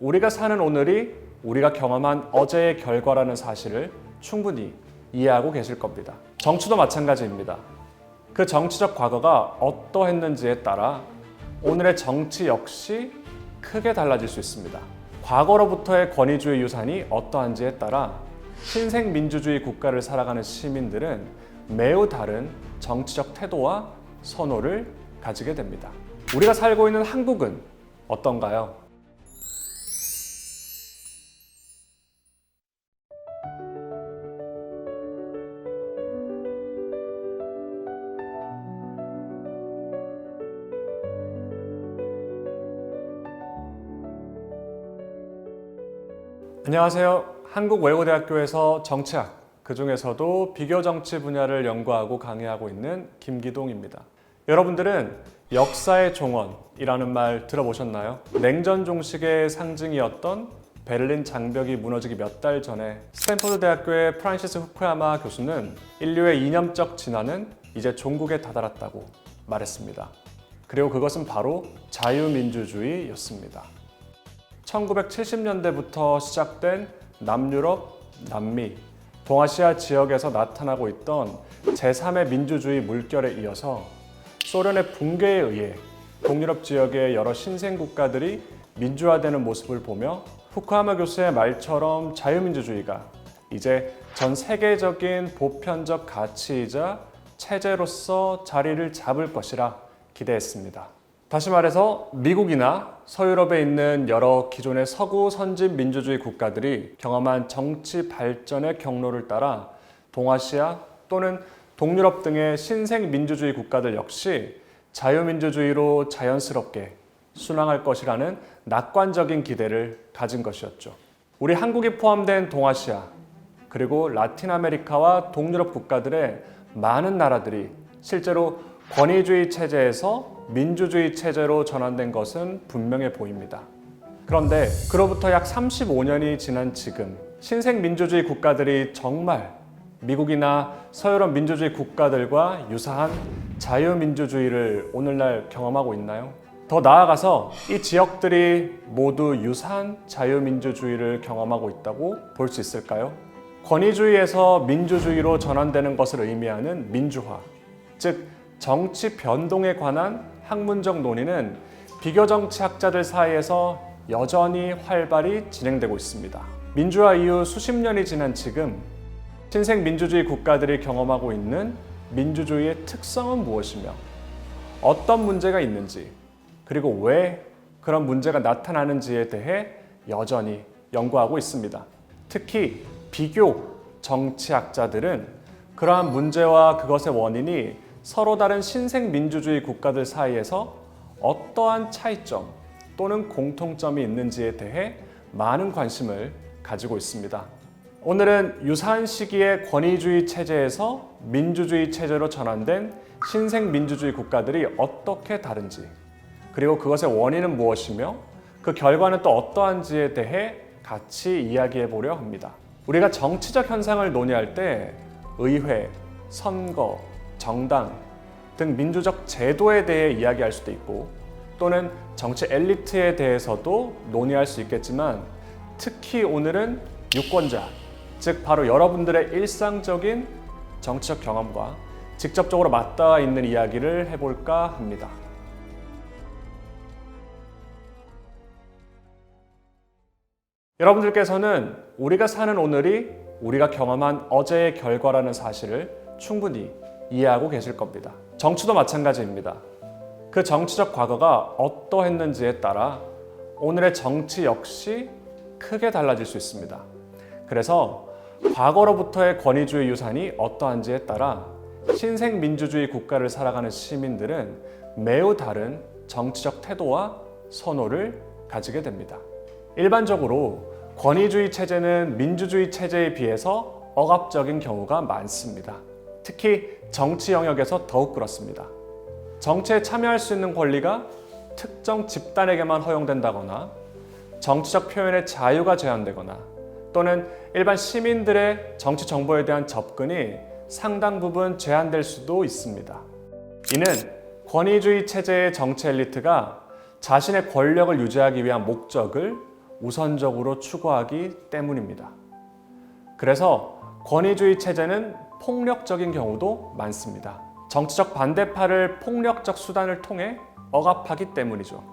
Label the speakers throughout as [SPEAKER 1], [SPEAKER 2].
[SPEAKER 1] 우리가 사는 오늘이 우리가 경험한 어제의 결과라는 사실을 충분히 이해하고 계실 겁니다. 정치도 마찬가지입니다. 그 정치적 과거가 어떠했는지에 따라 오늘의 정치 역시 크게 달라질 수 있습니다. 과거로부터의 권위주의 유산이 어떠한지에 따라 신생민주주의 국가를 살아가는 시민들은 매우 다른 정치적 태도와 선호를 가지게 됩니다. 우리가 살고 있는 한국은 어떤가요? 안녕하세요. 한국외고대학교에서 정치학, 그 중에서도 비교정치 분야를 연구하고 강의하고 있는 김기동입니다. 여러분들은 역사의 종언이라는 말 들어보셨나요? 냉전 종식의 상징이었던 베를린 장벽이 무너지기 몇 달 전에 스탠포드 대학교의 프란시스 후쿠야마 교수는 인류의 이념적 진화는 이제 종국에 다다랐다고 말했습니다. 그리고 그것은 바로 자유민주주의였습니다. 1970년대부터 시작된 남유럽, 남미, 동아시아 지역에서 나타나고 있던 제3의 민주주의 물결에 이어서 소련의 붕괴에 의해 동유럽 지역의 여러 신생 국가들이 민주화되는 모습을 보며 후쿠야마 교수의 말처럼 자유민주주의가 이제 전 세계적인 보편적 가치이자 체제로서 자리를 잡을 것이라 기대했습니다. 다시 말해서 미국이나 서유럽에 있는 여러 기존의 서구 선진 민주주의 국가들이 경험한 정치 발전의 경로를 따라 동아시아 또는 동유럽 등의 신생 민주주의 국가들 역시 자유민주주의로 자연스럽게 순항할 것이라는 낙관적인 기대를 가진 것이었죠. 우리 한국이 포함된 동아시아 그리고 라틴 아메리카와 동유럽 국가들의 많은 나라들이 실제로 권위주의 체제에서 민주주의 체제로 전환된 것은 분명해 보입니다. 그런데 그로부터 약 35년이 지난 지금 신생 민주주의 국가들이 정말 미국이나 서유럽 민주주의 국가들과 유사한 자유민주주의를 오늘날 경험하고 있나요? 더 나아가서 이 지역들이 모두 유사한 자유민주주의를 경험하고 있다고 볼 수 있을까요? 권위주의에서 민주주의로 전환되는 것을 의미하는 민주화, 즉 정치 변동에 관한 학문적 논의는 비교정치학자들 사이에서 여전히 활발히 진행되고 있습니다. 민주화 이후 수십 년이 지난 지금 신생 민주주의 국가들이 경험하고 있는 민주주의의 특성은 무엇이며 어떤 문제가 있는지 그리고 왜 그런 문제가 나타나는지에 대해 여전히 연구하고 있습니다. 특히 비교 정치학자들은 그러한 문제와 그것의 원인이 서로 다른 신생 민주주의 국가들 사이에서 어떠한 차이점 또는 공통점이 있는지에 대해 많은 관심을 가지고 있습니다. 오늘은 유사한 시기의 권위주의 체제에서 민주주의 체제로 전환된 신생 민주주의 국가들이 어떻게 다른지 그리고 그것의 원인은 무엇이며 그 결과는 또 어떠한지에 대해 같이 이야기해 보려 합니다. 우리가 정치적 현상을 논의할 때 의회, 선거, 정당 등 민주적 제도에 대해 이야기할 수도 있고 또는 정치 엘리트에 대해서도 논의할 수 있겠지만 특히 오늘은 유권자, 즉 바로 여러분들의 일상적인 정치적 경험과 직접적으로 맞닿아 있는 이야기를 해볼까 합니다. 여러분들께서는 우리가 사는 오늘이 우리가 경험한 어제의 결과라는 사실을 충분히 이해하고 계실 겁니다. 정치도 마찬가지입니다. 그 정치적 과거가 어떠했는지에 따라 오늘의 정치 역시 크게 달라질 수 있습니다. 그래서 과거로부터의 권위주의 유산이 어떠한지에 따라 신생 민주주의 국가를 살아가는 시민들은 매우 다른 정치적 태도와 선호를 가지게 됩니다. 일반적으로 권위주의 체제는 민주주의 체제에 비해서 억압적인 경우가 많습니다. 특히 정치 영역에서 더욱 그렇습니다. 정치에 참여할 수 있는 권리가 특정 집단에게만 허용된다거나 정치적 표현의 자유가 제한되거나 또는 일반 시민들의 정치 정보에 대한 접근이 상당 부분 제한될 수도 있습니다. 이는 권위주의 체제의 정치 엘리트가 자신의 권력을 유지하기 위한 목적을 우선적으로 추구하기 때문입니다. 그래서 권위주의 체제는 폭력적인 경우도 많습니다. 정치적 반대파를 폭력적 수단을 통해 억압하기 때문이죠.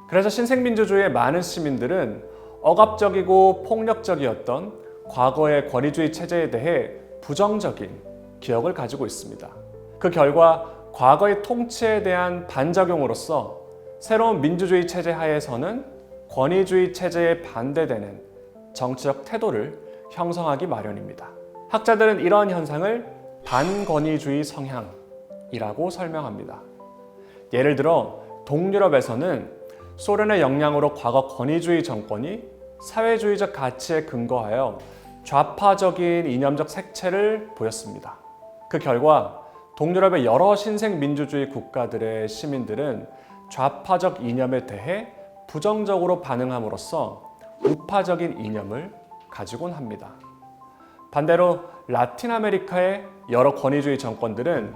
[SPEAKER 1] 그래서 신생민주주의의 많은 시민들은 억압적이고 폭력적이었던 과거의 권위주의 체제에 대해 부정적인 기억을 가지고 있습니다. 그 결과 과거의 통치에 대한 반작용으로서 새로운 민주주의 체제 하에서는 권위주의 체제에 반대되는 정치적 태도를 형성하기 마련입니다. 학자들은 이러한 현상을 반권위주의 성향이라고 설명합니다. 예를 들어 동유럽에서는 소련의 영향으로 과거 권위주의 정권이 사회주의적 가치에 근거하여 좌파적인 이념적 색채를 보였습니다. 그 결과 동유럽의 여러 신생민주주의 국가들의 시민들은 좌파적 이념에 대해 부정적으로 반응함으로써 우파적인 이념을 가지곤 합니다. 반대로 라틴 아메리카의 여러 권위주의 정권들은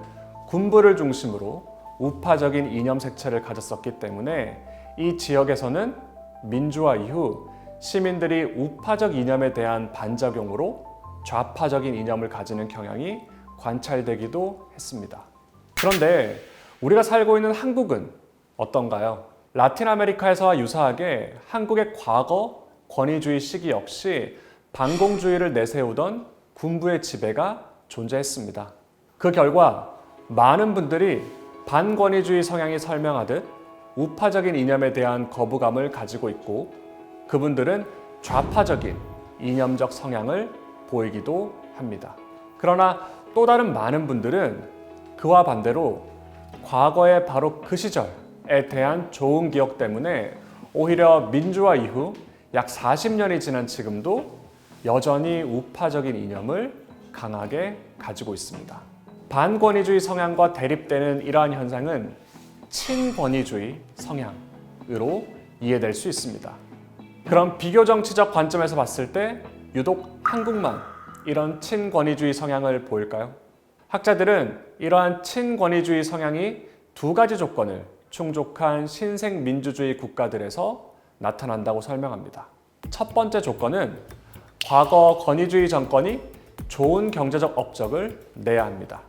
[SPEAKER 1] 군부를 중심으로 우파적인 이념 색채를 가졌었기 때문에 이 지역에서는 민주화 이후 시민들이 우파적 이념에 대한 반작용으로 좌파적인 이념을 가지는 경향이 관찰되기도 했습니다. 그런데 우리가 살고 있는 한국은 어떤가요? 라틴 아메리카에서와 유사하게 한국의 과거 권위주의 시기 역시 반공주의를 내세우던 군부의 지배가 존재했습니다. 그 결과 많은 분들이 반권위주의 성향이 설명하듯 우파적인 이념에 대한 거부감을 가지고 있고 그분들은 좌파적인 이념적 성향을 보이기도 합니다. 그러나 또 다른 많은 분들은 그와 반대로 과거의 바로 그 시절에 대한 좋은 기억 때문에 오히려 민주화 이후 약 40년이 지난 지금도 여전히 우파적인 이념을 강하게 가지고 있습니다. 반권위주의 성향과 대립되는 이러한 현상은 친권위주의 성향으로 이해될 수 있습니다. 그럼 비교 정치적 관점에서 봤을 때 유독 한국만 이런 친권위주의 성향을 보일까요? 학자들은 이러한 친권위주의 성향이 두 가지 조건을 충족한 신생민주주의 국가들에서 나타난다고 설명합니다. 첫 번째 조건은 과거 권위주의 정권이 좋은 경제적 업적을 내야 합니다.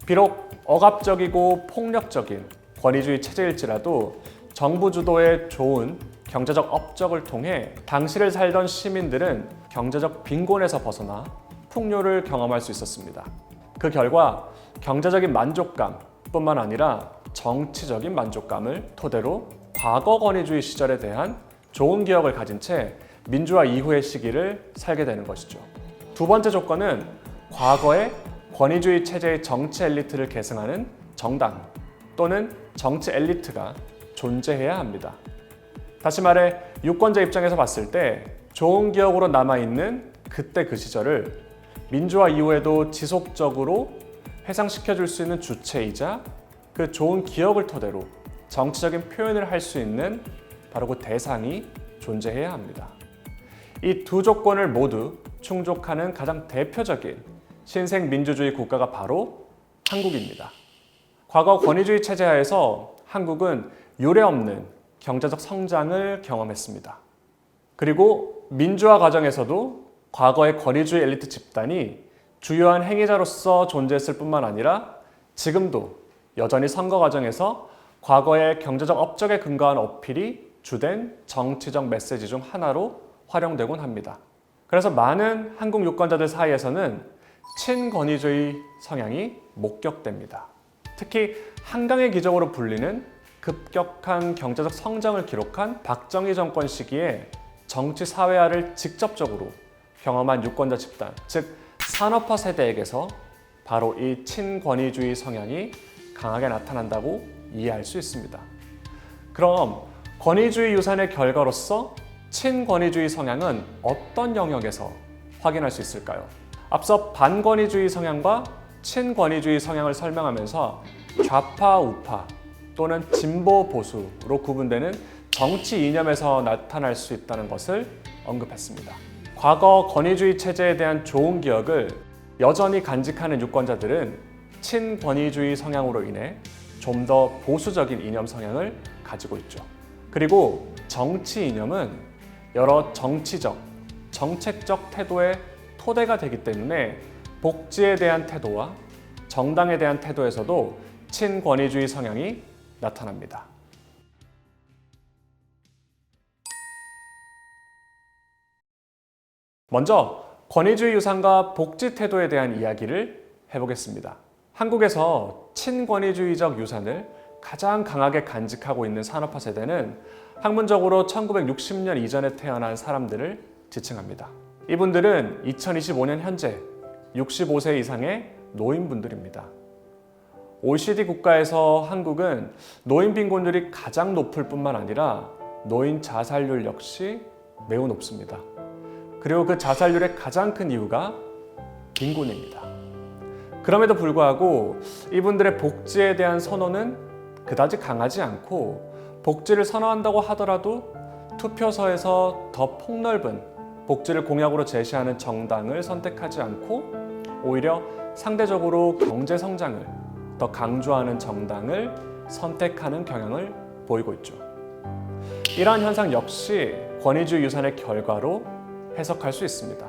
[SPEAKER 1] 비록 억압적이고 폭력적인 권위주의 체제일지라도 정부 주도의 좋은 경제적 업적을 통해 당시를 살던 시민들은 경제적 빈곤에서 벗어나 풍요를 경험할 수 있었습니다. 그 결과 경제적인 만족감뿐만 아니라 정치적인 만족감을 토대로 과거 권위주의 시절에 대한 좋은 기억을 가진 채 민주화 이후의 시기를 살게 되는 것이죠. 두 번째 조건은 과거의 권위주의 체제의 정치 엘리트를 계승하는 정당 또는 정치 엘리트가 존재해야 합니다. 다시 말해 유권자 입장에서 봤을 때 좋은 기억으로 남아있는 그때 그 시절을 민주화 이후에도 지속적으로 회상시켜줄 수 있는 주체이자 그 좋은 기억을 토대로 정치적인 표현을 할 수 있는 바로 그 대상이 존재해야 합니다. 이 두 조건을 모두 충족하는 가장 대표적인 신생민주주의 국가가 바로 한국입니다. 과거 권위주의 체제 하에서 한국은 유례없는 경제적 성장을 경험했습니다. 그리고 민주화 과정에서도 과거의 권위주의 엘리트 집단이 주요한 행위자로서 존재했을 뿐만 아니라 지금도 여전히 선거 과정에서 과거의 경제적 업적에 근거한 어필이 주된 정치적 메시지 중 하나로 활용되곤 합니다. 그래서 많은 한국 유권자들 사이에서는 친권위주의 성향이 목격됩니다. 특히 한강의 기적으로 불리는 급격한 경제적 성장을 기록한 박정희 정권 시기에 정치 사회화를 직접적으로 경험한 유권자 집단, 즉 산업화 세대에게서 바로 이 친권위주의 성향이 강하게 나타난다고 이해할 수 있습니다. 그럼 권위주의 유산의 결과로서 친권위주의 성향은 어떤 영역에서 확인할 수 있을까요? 앞서 반권위주의 성향과 친권위주의 성향을 설명하면서 좌파, 우파 또는 진보, 보수로 구분되는 정치 이념에서 나타날 수 있다는 것을 언급했습니다. 과거 권위주의 체제에 대한 좋은 기억을 여전히 간직하는 유권자들은 친권위주의 성향으로 인해 좀 더 보수적인 이념 성향을 가지고 있죠. 그리고 정치 이념은 여러 정치적, 정책적 태도의 토대가 되기 때문에 복지에 대한 태도와 정당에 대한 태도에서도 친권위주의 성향이 나타납니다. 먼저 권위주의 유산과 복지 태도에 대한 이야기를 해보겠습니다. 한국에서 친권위주의적 유산을 가장 강하게 간직하고 있는 산업화 세대는 학문적으로 1960년 이전에 태어난 사람들을 지칭합니다. 이분들은 2025년 현재 65세 이상의 노인분들입니다. OECD 국가에서 한국은 노인 빈곤율이 가장 높을 뿐만 아니라 노인 자살률 역시 매우 높습니다. 그리고 그 자살률의 가장 큰 이유가 빈곤입니다. 그럼에도 불구하고 이분들의 복지에 대한 선호는 그다지 강하지 않고 복지를 선호한다고 하더라도 투표소에서 더 폭넓은 복지를 공약으로 제시하는 정당을 선택하지 않고 오히려 상대적으로 경제 성장을 더 강조하는 정당을 선택하는 경향을 보이고 있죠. 이러한 현상 역시 권위주의 유산의 결과로 해석할 수 있습니다.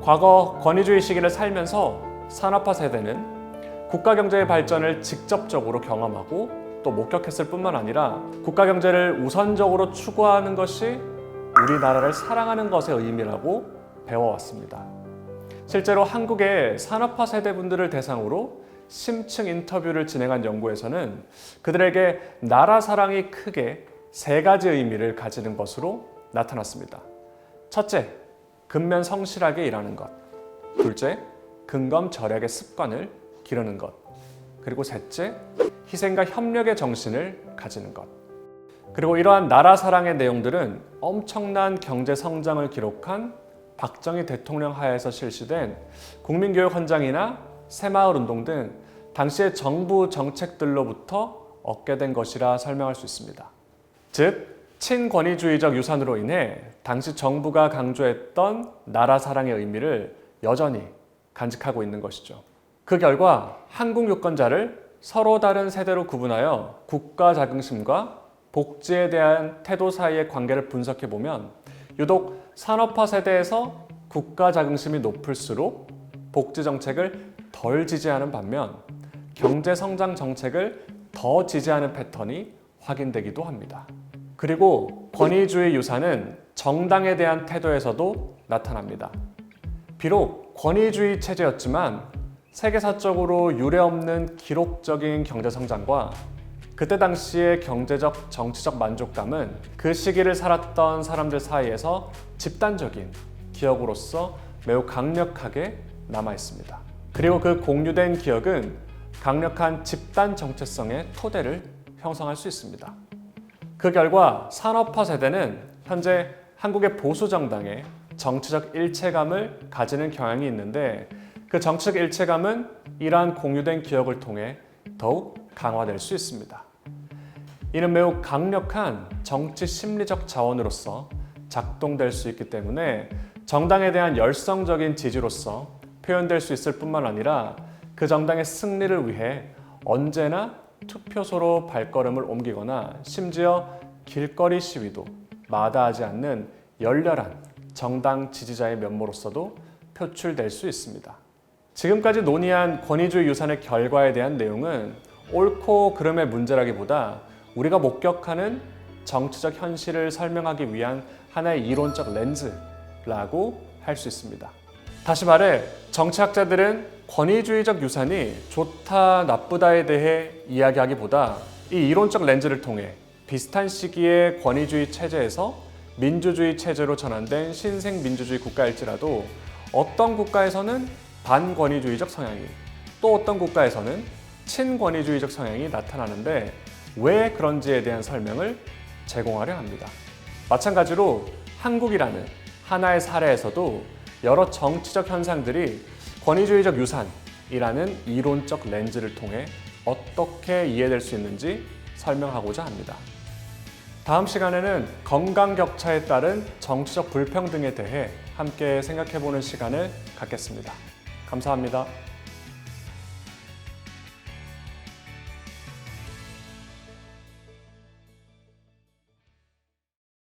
[SPEAKER 1] 과거 권위주의 시기를 살면서 산업화 세대는 국가 경제의 발전을 직접적으로 경험하고 또 목격했을 뿐만 아니라 국가 경제를 우선적으로 추구하는 것이 우리나라를 사랑하는 것의 의미라고 배워왔습니다. 실제로 한국의 산업화 세대분들을 대상으로 심층 인터뷰를 진행한 연구에서는 그들에게 나라 사랑이 크게 세 가지 의미를 가지는 것으로 나타났습니다. 첫째, 근면 성실하게 일하는 것. 둘째, 근검절약의 습관을 기르는 것. 그리고 셋째, 희생과 협력의 정신을 가지는 것. 그리고 이러한 나라 사랑의 내용들은 엄청난 경제 성장을 기록한 박정희 대통령 하에서 실시된 국민교육 헌장이나 새마을운동 등 당시의 정부 정책들로부터 얻게 된 것이라 설명할 수 있습니다. 즉, 친권위주의적 유산으로 인해 당시 정부가 강조했던 나라 사랑의 의미를 여전히 간직하고 있는 것이죠. 그 결과 한국 유권자를 서로 다른 세대로 구분하여 국가 자긍심과 복지에 대한 태도 사이의 관계를 분석해 보면 유독 산업화 세대에서 국가 자긍심이 높을수록 복지 정책을 덜 지지하는 반면 경제 성장 정책을 더 지지하는 패턴이 확인되기도 합니다. 그리고 권위주의 유산은 정당에 대한 태도에서도 나타납니다. 비록 권위주의 체제였지만 세계사적으로 유례없는 기록적인 경제 성장과 그때 당시의 경제적, 정치적 만족감은 그 시기를 살았던 사람들 사이에서 집단적인 기억으로서 매우 강력하게 남아 있습니다. 그리고 그 공유된 기억은 강력한 집단 정체성의 토대를 형성할 수 있습니다. 그 결과 산업화 세대는 현재 한국의 보수 정당에 정치적 일체감을 가지는 경향이 있는데 그 정치적 일체감은 이러한 공유된 기억을 통해 더욱 강화될 수 있습니다. 이는 매우 강력한 정치 심리적 자원으로서 작동될 수 있기 때문에 정당에 대한 열성적인 지지로서 표현될 수 있을 뿐만 아니라 그 정당의 승리를 위해 언제나 투표소로 발걸음을 옮기거나 심지어 길거리 시위도 마다하지 않는 열렬한 정당 지지자의 면모로서도 표출될 수 있습니다. 지금까지 논의한 권위주의 유산의 결과에 대한 내용은 옳고 그름의 문제라기보다 우리가 목격하는 정치적 현실을 설명하기 위한 하나의 이론적 렌즈라고 할 수 있습니다. 다시 말해 정치학자들은 권위주의적 유산이 좋다 나쁘다에 대해 이야기하기보다 이 이론적 렌즈를 통해 비슷한 시기의 권위주의 체제에서 민주주의 체제로 전환된 신생민주주의 국가일지라도 어떤 국가에서는 반권위주의적 성향이 또 어떤 국가에서는 친권위주의적 성향이 나타나는데 왜 그런지에 대한 설명을 제공하려 합니다. 마찬가지로 한국이라는 하나의 사례에서도 여러 정치적 현상들이 권위주의적 유산이라는 이론적 렌즈를 통해 어떻게 이해될 수 있는지 설명하고자 합니다. 다음 시간에는 건강 격차에 따른 정치적 불평등에 대해 함께 생각해보는 시간을 갖겠습니다. 감사합니다.